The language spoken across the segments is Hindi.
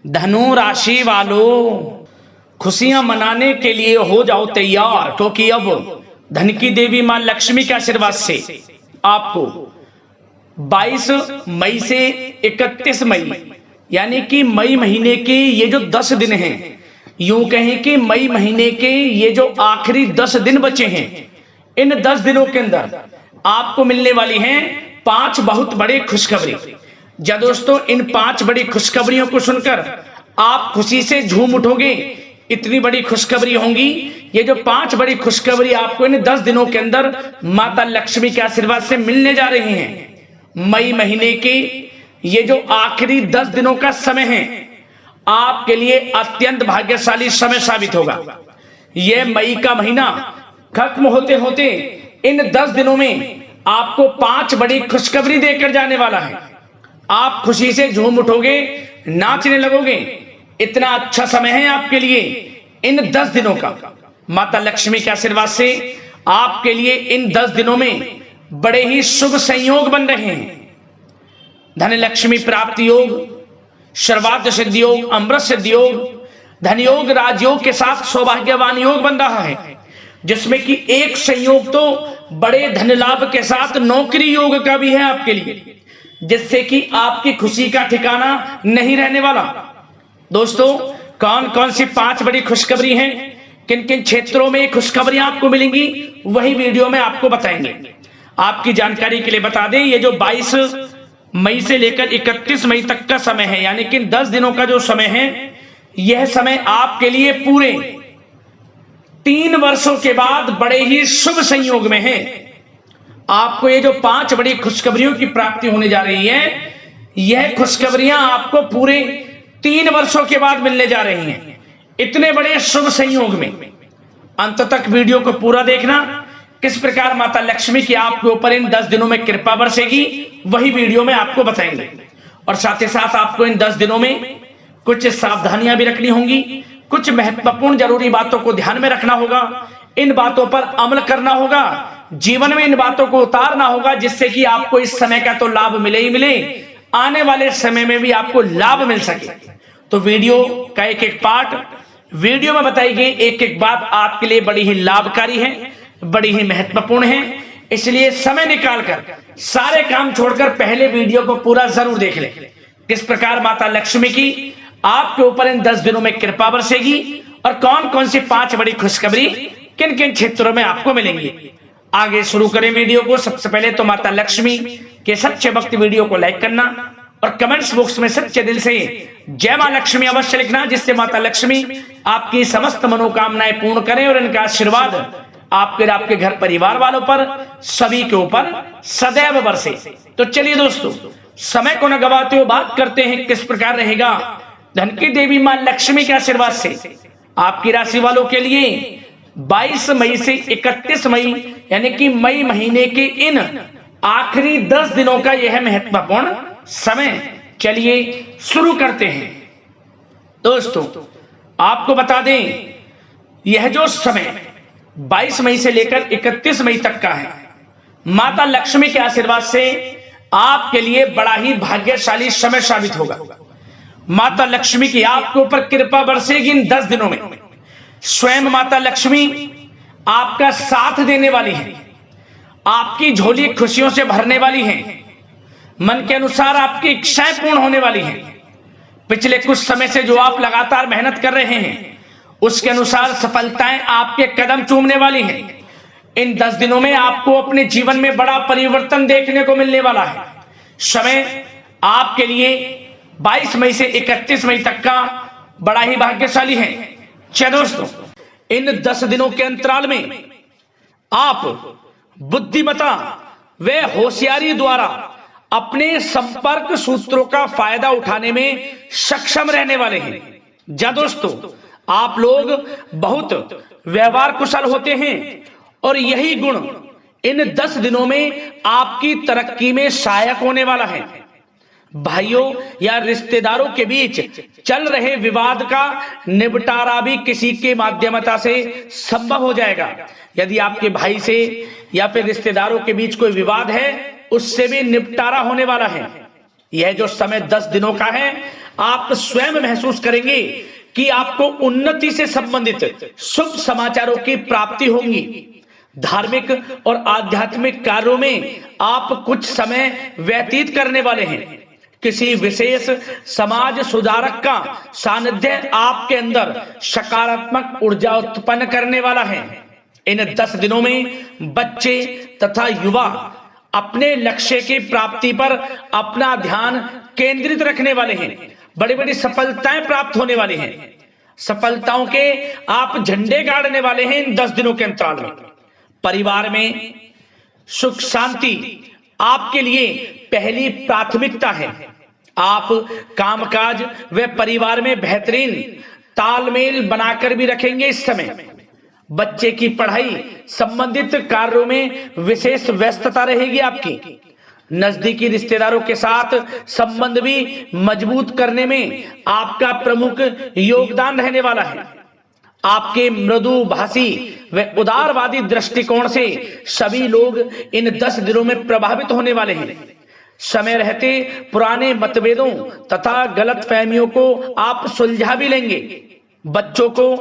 धनु राशि वालों, खुशियां मनाने के लिए हो जाओ तैयार, क्योंकि अब धन की देवी मां लक्ष्मी के आशीर्वाद से आपको 22 मई से 31 मई यानी कि मई महीने के ये जो 10 दिन हैं, यूं कहें कि मई महीने के ये जो आखिरी 10 दिन बचे हैं, इन 10 दिनों के अंदर आपको मिलने वाली हैं 5 बहुत बड़ी खुशखबरी। जा दोस्तों, इन 5 बड़ी खुशखबरियों को सुनकर आप खुशी से झूम उठोगे। इतनी बड़ी खुशखबरी होंगी। ये जो 5 बड़ी खुशखबरी आपको इन 10 दिनों के अंदर माता लक्ष्मी के आशीर्वाद से मिलने जा रही हैं। मई महीने के ये जो आखिरी 10 दिनों का समय है, आपके लिए अत्यंत भाग्यशाली समय साबित होगा। यह मई का महीना खत्म होते होते इन 10 दिनों में आपको 5 बड़ी खुशखबरी देकर जाने वाला है। आप खुशी से झूम उठोगे, नाचने लगोगे। इतना अच्छा समय है आपके लिए इन 10 दिनों का। माता लक्ष्मी के आशीर्वाद से आपके लिए इन 10 दिनों में बड़े ही शुभ संयोग बन रहे हैं। धन लक्ष्मी प्राप्ति योग, सर्वार्थ सिद्धि योग, अमृत सिद्धि योग, धन योग, राजयोग के साथ सौभाग्यवान योग बन रहा है, जिसमें कि एक संयोग तो बड़े धन लाभ के साथ नौकरी योग का भी है आपके लिए, जिससे कि आपकी खुशी का ठिकाना नहीं रहने वाला। दोस्तों, कौन कौन सी 5 बड़ी खुशखबरी हैं, किन किन क्षेत्रों में खुशखबरियां आपको मिलेंगी, वही वीडियो में आपको बताएंगे। आपकी जानकारी के लिए बता दें, ये जो 22 मई से लेकर 31 मई तक का समय है, यानी कि 10 दिनों का जो समय है, यह समय आपके लिए पूरे 3 वर्षों के बाद बड़े ही शुभ संयोग में है। आपको ये जो 5 बड़ी खुशखबरियों की प्राप्ति होने जा रही है, यह खुशखबरियां आपको पूरे 3 वर्षों के बाद मिलने जा रही हैं। इतने बड़े शुभ संयोग में अंत तक वीडियो को पूरा देखना। किस प्रकार माता लक्ष्मी की आपके ऊपर इन 10 दिनों में कृपा बरसेगी, वही वीडियो में आपको बताएंगे। और साथ ही साथ आपको इन 10 दिनों में कुछ सावधानियां भी रखनी होंगी, कुछ महत्वपूर्ण जरूरी बातों को ध्यान में रखना होगा, इन बातों पर अमल करना होगा, जीवन में इन बातों को उतारना होगा, जिससे कि आपको इस समय का तो लाभ मिले ही मिले, आने वाले समय में भी आपको लाभ मिल सके। तो वीडियो का एक एक पार्ट, वीडियो में बताई गई एक एक बात आपके लिए बड़ी ही लाभकारी है, बड़ी ही महत्वपूर्ण है। इसलिए समय निकालकर सारे काम छोड़कर पहले वीडियो को पूरा जरूर देख लें। किस प्रकार माता लक्ष्मी की आपके ऊपर इन 10 दिनों में कृपा बरसेगी और कौन कौन सी 5 बड़ी खुशखबरी किन किन क्षेत्रों में आपको मिलेंगी। आगे शुरू करें वीडियो को। सबसे पहले तो माता लक्ष्मी के सच्चे भक्त वीडियो को लाइक करना और कमेंट्स बॉक्स में सच्चे दिल से जय मां लक्ष्मी अवश्य लिखना, जिससे माता लक्ष्मी आपकी समस्त मनोकामनाएं पूर्ण करें और इनका आशीर्वाद आपके घर परिवार वालों पर सभी के ऊपर सदैव बरसे। तो चलिए दोस्तों, समय को न गवाते हुए बात करते हैं किस प्रकार रहेगा धन की देवी मां लक्ष्मी के आशीर्वाद से आपकी राशि वालों के लिए 22 मई से 31 मई यानी कि मई महीने के इन आखिरी 10 दिनों का यह महत्वपूर्ण समय। चलिए शुरू करते हैं। दोस्तों, आपको बता दें, यह जो समय 22 मई से लेकर 31 मई तक का है, माता लक्ष्मी के आशीर्वाद से आपके लिए बड़ा ही भाग्यशाली समय साबित होगा। माता लक्ष्मी की आपके ऊपर कृपा बरसेगी इन 10 दिनों में। स्वयं माता लक्ष्मी आपका साथ देने वाली है, आपकी झोली खुशियों से भरने वाली है, मन के अनुसार आपकी इच्छाएं पूर्ण होने वाली हैं। पिछले कुछ समय से जो आप लगातार मेहनत कर रहे हैं, उसके अनुसार सफलताएं आपके कदम चूमने वाली हैं। इन 10 दिनों में आपको अपने जीवन में बड़ा परिवर्तन देखने को मिलने वाला है। समय आपके लिए 22 मई से 31 मई तक का बड़ा ही भाग्यशाली है। चलिए दोस्तों, इन 10 दिनों के अंतराल में आप बुद्धिमता व होशियारी द्वारा अपने संपर्क सूत्रों का फायदा उठाने में सक्षम रहने वाले हैं। जा दोस्तों, आप लोग बहुत व्यवहार कुशल होते हैं और यही गुण इन 10 दिनों में आपकी तरक्की में सहायक होने वाला है। भाइयों या रिश्तेदारों के बीच चल रहे विवाद का निपटारा भी किसी के माध्यमता से संभव हो जाएगा। यदि आपके भाई से या फिर रिश्तेदारों के बीच कोई विवाद है, उससे भी निपटारा होने वाला है। यह जो समय 10 दिनों का है, आप स्वयं महसूस करेंगे कि आपको उन्नति से संबंधित शुभ समाचारों की प्राप्ति होगी। धार्मिक और आध्यात्मिक कार्यों में आप कुछ समय व्यतीत करने वाले हैं। किसी विशेष समाज सुधारक का सानिध्य आपके अंदर सकारात्मक ऊर्जा उत्पन्न करने वाला है। इन 10 दिनों में बच्चे तथा युवा अपने लक्ष्य की प्राप्ति पर अपना ध्यान केंद्रित रखने वाले हैं। बड़ी बड़ी सफलताएं प्राप्त होने वाली हैं। सफलताओं के आप झंडे गाड़ने वाले हैं इन 10 दिनों के अंतराल में। परिवार में सुख शांति आपके लिए पहली प्राथमिकता है। आप कामकाज व परिवार में बेहतरीन तालमेल बनाकर भी रखेंगे। इस समय बच्चे की पढ़ाई संबंधित कार्यों में विशेष व्यस्तता रहेगी आपकी। नजदीकी रिश्तेदारों के साथ संबंध भी मजबूत करने में आपका प्रमुख योगदान रहने वाला है। आपके मृदुभाषी व उदारवादी दृष्टिकोण से सभी लोग इन 10 दिनों में प्रभावित होने वाले हैं। समय रहते पुराने मतभेदों तथा गलतफहमियों को आप सुलझा भी लेंगे। बच्चों को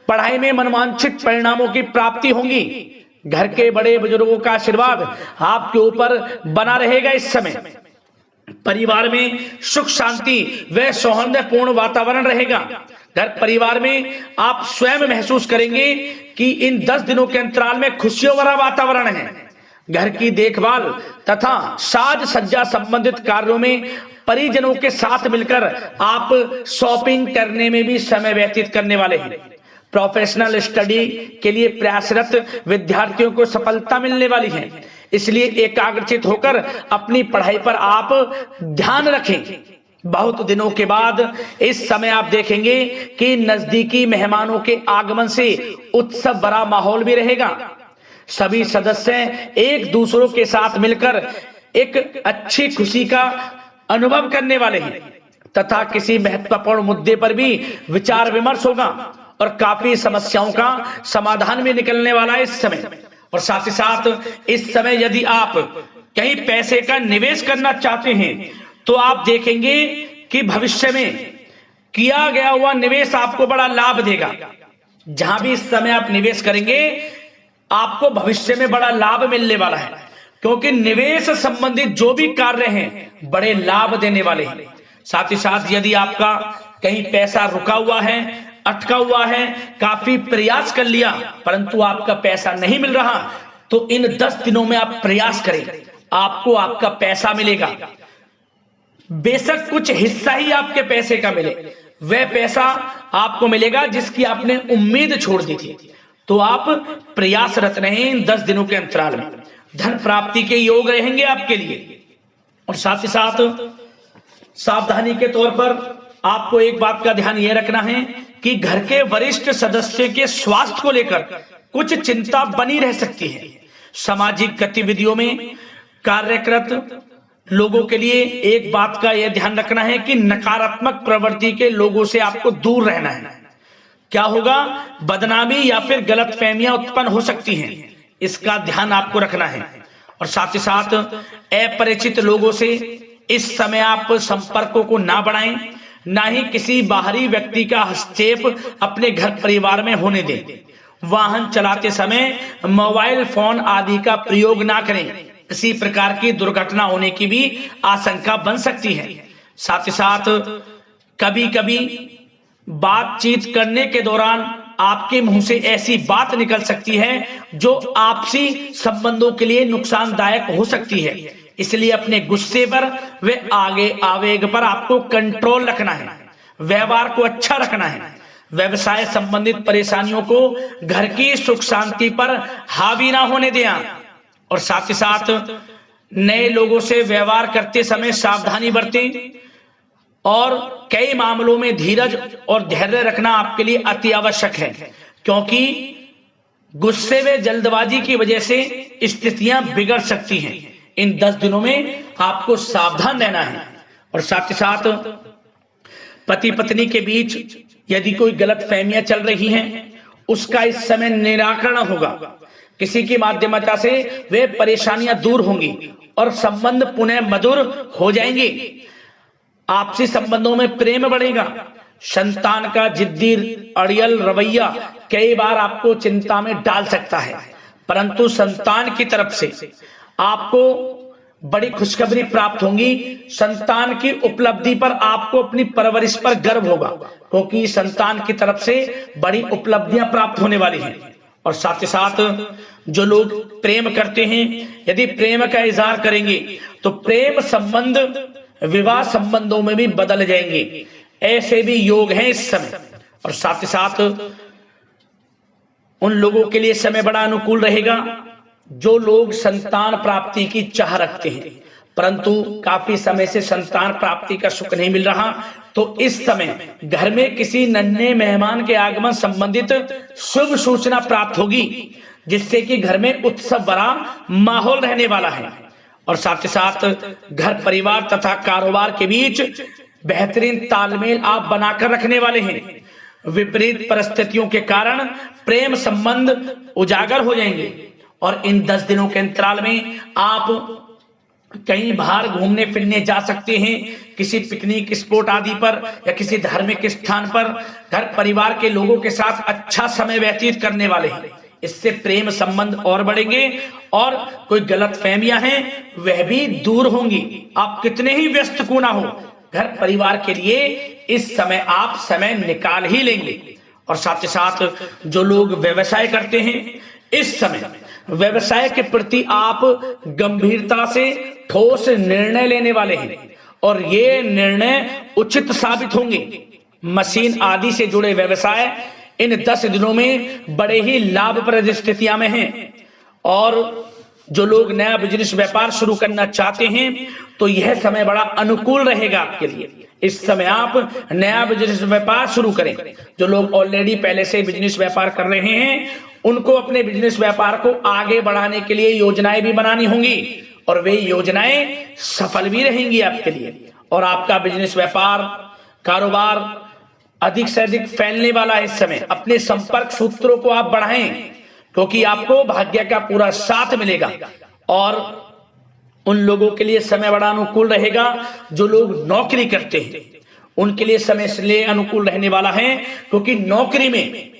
पढ़ाई में मनवांछित परिणामों की प्राप्ति होगी। घर के बड़े बुजुर्गों का आशीर्वाद आपके ऊपर बना रहेगा। इस समय परिवार में सुख शांति व सौहार्दपूर्ण वातावरण रहेगा। घर परिवार में आप स्वयं महसूस करेंगे कि इन 10 दिनों के अंतराल में खुशियों भरा वातावरण है। घर की देखभाल तथा साज सज्जा संबंधित कार्यों में परिजनों के साथ मिलकर आप शॉपिंग करने में भी समय व्यतीत करने वाले हैं। प्रोफेशनल स्टडी के लिए प्रयासरत विद्यार्थियों को सफलता मिलने वाली है। इसलिए एकाग्रचित होकर अपनी पढ़ाई पर आप ध्यान रखें। बहुत दिनों के बाद इस समय आप देखेंगे कि नजदीकी मेहमानों के आगमन से उत्सव भरा माहौल भी रहेगा। सभी सदस्य एक दूसरों के साथ मिलकर एक अच्छी खुशी का अनुभव करने वाले हैं तथा किसी महत्वपूर्ण मुद्दे पर भी विचार विमर्श होगा और काफी समस्याओं का समाधान भी निकलने वाला है इस समय। और साथ ही साथ इस समय यदि आप कहीं पैसे का निवेश करना चाहते हैं तो आप देखेंगे कि भविष्य में किया गया हुआ निवेश आपको बड़ा लाभ देगा। जहां भी इस समय आप निवेश करेंगे आपको भविष्य में बड़ा लाभ मिलने वाला है, क्योंकि निवेश संबंधित जो भी कार्य हैं बड़े लाभ देने वाले हैं। साथ ही साथ यदि आपका कहीं पैसा रुका हुआ है, अटका हुआ है, काफी प्रयास कर लिया परंतु आपका पैसा नहीं मिल रहा, तो इन 10 दिनों में आप प्रयास करें, आपको आपका पैसा मिलेगा। बेशक कुछ हिस्सा ही आपके पैसे का मिले, वह पैसा आपको मिलेगा जिसकी आपने उम्मीद छोड़ दी थी। तो आप प्रयासरत रहें इन 10 दिनों के अंतराल में। धन प्राप्ति के योग रहेंगे आपके लिए। और साथ ही साथ सावधानी के तौर पर आपको एक बात का ध्यान यह रखना है कि घर के वरिष्ठ सदस्य के स्वास्थ्य को लेकर कुछ चिंता बनी रह सकती है। सामाजिक गतिविधियों में कार्यरत लोगों के लिए एक बात का यह ध्यान रखना है कि नकारात्मक प्रवृत्ति के लोगों से आपको दूर रहना है। क्या होगा, बदनामी या फिर गलतफहमियां उत्पन्न हो सकती हैं, इसका ध्यान आपको रखना है। और साथ ही साथ अपरिचित लोगों से इस समय आप संपर्कों को ना बढ़ाएं, ना ही किसी बाहरी व्यक्ति का हस्तक्षेप अपने घर परिवार में होने दें। वाहन चलाते समय मोबाइल फोन आदि का प्रयोग ना करें, किसी प्रकार की दुर्घटना होने की भी आशंका बन सकती है। साथ ही साथ कभी कभी बातचीत करने के दौरान आपके मुंह से ऐसी बात निकल सकती है जो आपसी संबंधों के लिए नुकसानदायक हो सकती है। इसलिए अपने गुस्से पर व आगे आवेग पर आपको कंट्रोल रखना है, व्यवहार को अच्छा रखना है। व्यवसाय संबंधित परेशानियों को घर की सुख शांति पर हावी ना होने दें। और साथ ही साथ नए लोगों से व्यवहार करते समय सावधानी बरतें और कई मामलों में धीरज और धैर्य रखना आपके लिए अति आवश्यक है, क्योंकि गुस्से व जल्दबाजी की वजह से स्थितियां बिगड़ सकती हैं। इन 10 दिनों में आपको सावधान रहना है। और साथ ही साथ पति पत्नी के बीच यदि कोई गलतफहमियां चल रही हैं उसका इस समय निराकरण होगा। किसी की माध्यमता से वे परेशानियां दूर होंगी और संबंध पुनः मधुर हो जाएंगे। आपसी संबंधों में प्रेम बढ़ेगा। संतान का जिद्दी अड़ियल रवैया कई बार आपको चिंता में डाल सकता है, परंतु संतान की तरफ से आपको बड़ी खुशखबरी प्राप्त होगी। संतान की उपलब्धि पर आपको अपनी परवरिश पर गर्व होगा, क्योंकि संतान की तरफ से बड़ी उपलब्धियां प्राप्त होने वाली हैं। और साथ ही साथ जो लोग प्रेम करते हैं, यदि प्रेम का इजहार करेंगे तो प्रेम संबंध विवाह संबंधों में भी बदल जाएंगे, ऐसे भी योग हैं इस समय। और साथ ही साथ उन लोगों के लिए समय बड़ा अनुकूल रहेगा जो लोग संतान प्राप्ति की चाह रखते हैं, परंतु काफी समय से संतान प्राप्ति का सुख नहीं मिल रहा, तो इस समय घर में किसी नन्हे मेहमान के आगमन संबंधित शुभ सूचना प्राप्त होगी, जिससे कि घर में उत्सव भरा माहौल रहने वाला है। और साथ ही साथ घर परिवार तथा कारोबार के बीच बेहतरीन तालमेल आप बनाकर रखने वाले हैं। विपरीत परिस्थितियों के कारण प्रेम संबंध उजागर हो जाएंगे और इन 10 दिनों के अंतराल में आप कहीं बाहर घूमने फिरने जा सकते हैं, किसी पिकनिक स्पॉट आदि पर या किसी धार्मिक स्थान पर घर परिवार के लोगों के साथ अच्छा समय व्यतीत करने वाले हैं। इससे प्रेम संबंध और बढ़ेंगे और कोई गलतफहमियां हैं वह भी दूर होंगी। आप कितने ही व्यस्त क्यों ना हो, घर परिवार के लिए इस समय आप समय निकाल ही लेंगे। और साथ ही साथ जो लोग व्यवसाय करते हैं, इस समय व्यवसाय के प्रति आप गंभीरता से ठोस निर्णय लेने वाले हैं और ये निर्णय उचित साबित होंगे। मशीन आदि से जुड़े व्यवसाय इन 10 दिनों में बड़े ही लाभप्रद स्थितियां में हैं। और जो लोग नया बिजनेस व्यापार शुरू करना चाहते हैं तो यह समय बड़ा अनुकूल रहेगा आपके लिए। इस समय आप नया बिजनेस व्यापार शुरू करें। जो लोग ऑलरेडी पहले से बिजनेस व्यापार कर रहे हैं उनको अपने बिजनेस व्यापार को आगे बढ़ाने के लिए योजनाएं भी बनानी होंगी और वे योजनाएं सफल भी रहेंगी आपके लिए। और आपका बिजनेस व्यापार कारोबार अधिक से अधिक फैलने वाला है। इस समय अपने संपर्क सूत्रों को आप बढ़ाएं, क्योंकि आपको भाग्य का पूरा साथ मिलेगा। और उन लोगों के लिए समय बड़ा अनुकूल रहेगा जो लोग नौकरी करते हैं, उनके लिए समय इसलिए अनुकूल रहने वाला है क्योंकि नौकरी में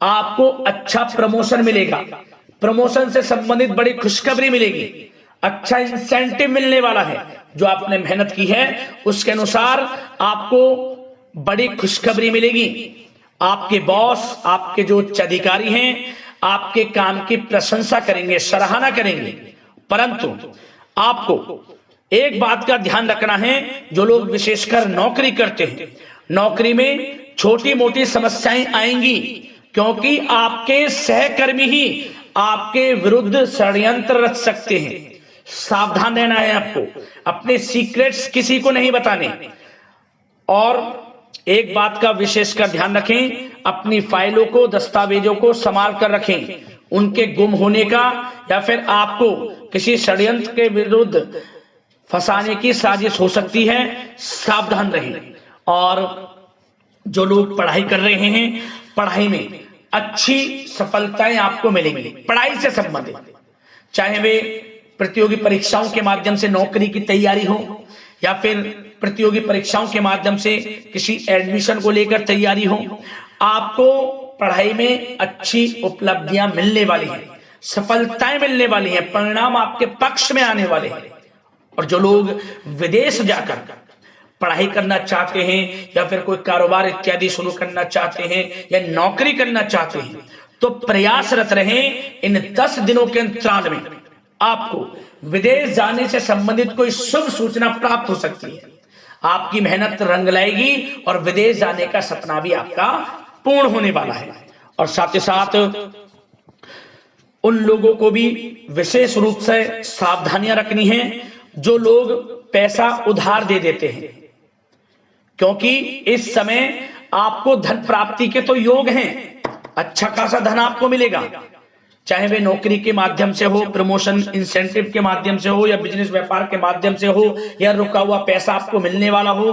आपको अच्छा प्रमोशन मिलेगा, प्रमोशन से संबंधित बड़ी खुशखबरी मिलेगी, अच्छा इंसेंटिव मिलने वाला है। जो आपने मेहनत की है उसके अनुसार आपको बड़ी खुशखबरी मिलेगी। आपके बॉस, आपके जो उच्च अधिकारी हैं, आपके काम की प्रशंसा करेंगे, सराहना करेंगे। परंतु आपको एक बात का ध्यान रखना है, जो लोग विशेषकर नौकरी करते हैं, नौकरी में छोटी मोटी समस्याएं आएंगी, क्योंकि आपके सहकर्मी ही आपके विरुद्ध षड्यंत्र रच सकते हैं। सावधान रहना है आपको, अपने सीक्रेट्स किसी को नहीं बताने। और एक बात का विशेषकर ध्यान रखें, अपनी फाइलों को, दस्तावेजों को संभाल कर रखें। उनके गुम होने का या फिर आपको किसी षड्यंत्र के विरुद्ध फंसाने की साजिश हो सकती है, सावधान रहें। और जो लोग पढ़ाई कर रहे हैं, पढ़ाई में अच्छी सफलताएं आपको मिलेंगी। पढ़ाई से संबंधित, चाहे वे प्रतियोगी परीक्षाओं के माध्यम से नौकरी की तैयारी हो या फिर प्रतियोगी परीक्षाओं के माध्यम से किसी एडमिशन को लेकर तैयारी हो, आपको पढ़ाई में अच्छी उपलब्धियां मिलने वाली हैं, सफलताएं मिलने वाली हैं, परिणाम आपके पक्ष में आने वाले हैं। और जो लोग विदेश जाकर पढ़ाई करना चाहते हैं या फिर कोई कारोबार इत्यादि शुरू करना चाहते हैं या नौकरी करना चाहते हैं, तो प्रयासरत रहें। इन 10 दिनों के अंतराल में आपको विदेश जाने से संबंधित कोई शुभ सूचना प्राप्त हो सकती है। आपकी मेहनत रंग लाएगी और विदेश जाने का सपना भी आपका पूर्ण होने वाला है। और साथ ही साथ उन लोगों को भी विशेष रूप से सावधानियां रखनी है जो लोग पैसा उधार दे देते हैं, क्योंकि इस समय आपको धन प्राप्ति के तो योग हैं, अच्छा खासा धन आपको मिलेगा, चाहे वे नौकरी के माध्यम से हो, प्रमोशन इंसेंटिव के माध्यम से हो, या बिजनेस व्यापार के माध्यम से हो, या रुका हुआ पैसा आपको मिलने वाला हो।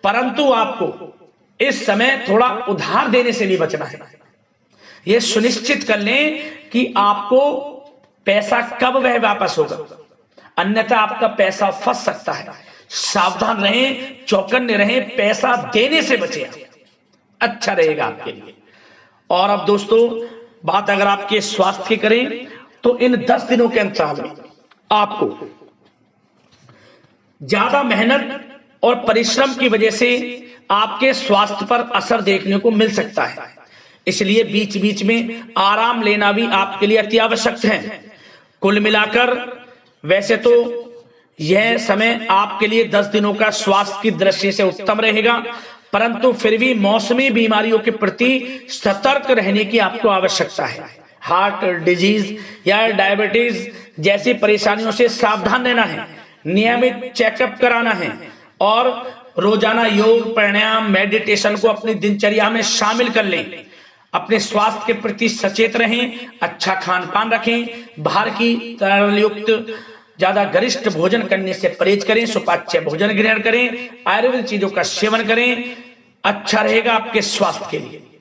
परंतु आपको इस समय थोड़ा उधार देने से भी बचना है। यह सुनिश्चित कर लें कि आपको पैसा कब वह वापस होगा, अन्यथा आपका पैसा फंस सकता है। सावधान रहें, चौकन्ने रहें, पैसा देने से बचें, अच्छा रहेगा आपके लिए। और अब दोस्तों बात अगर आपके स्वास्थ्य की करें तो इन 10 दिनों के अंतराल में आपको ज्यादा मेहनत और परिश्रम की वजह से आपके स्वास्थ्य पर असर देखने को मिल सकता है, इसलिए बीच बीच में आराम लेना भी आपके लिए अति आवश्यक है। कुल मिलाकर वैसे तो यह समय आपके लिए 10 दिनों का स्वास्थ्य की दृष्टि से उत्तम रहेगा, परंतु फिर भी मौसमी बीमारियों के प्रति सतर्क रहने की आपको आवश्यकता है। हार्ट डिजीज या डायबिटीज जैसी परेशानियों से सावधान रहना है, नियमित चेकअप कराना है और रोजाना योग, प्राणायाम, मेडिटेशन को अपनी दिनचर्या में शामिल कर लें। अपने स्वास्थ्य के प्रति सचेत रहें, अच्छा खान पान रखें, बाहर की तरल युक्त ज्यादा गरिष्ठ भोजन करने से परहेज करें, सुपाच्य भोजन ग्रहण करें, आयुर्वेदिक चीजों का सेवन करें, अच्छा रहेगा आपके स्वास्थ्य के लिए।